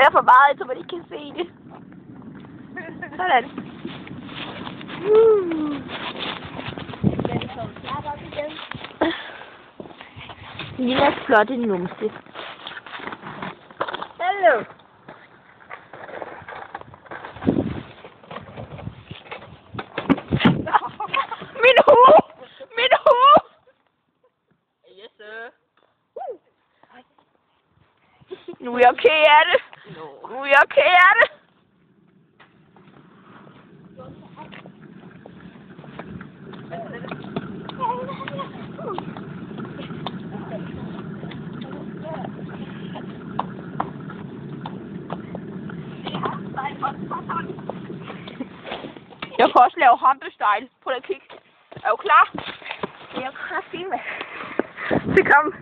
jeg for meget, så man ikke kan se det. Sådan. Lilla flotte numse. Hallo. Min hue! Min hue! Yes, sir. Nu er jeg ked af det. Nu er jeg ked af det. Jeg kan også lave humpestyle. Prøv at kigge. Er du klar? Det er kraftigt med. Så kom.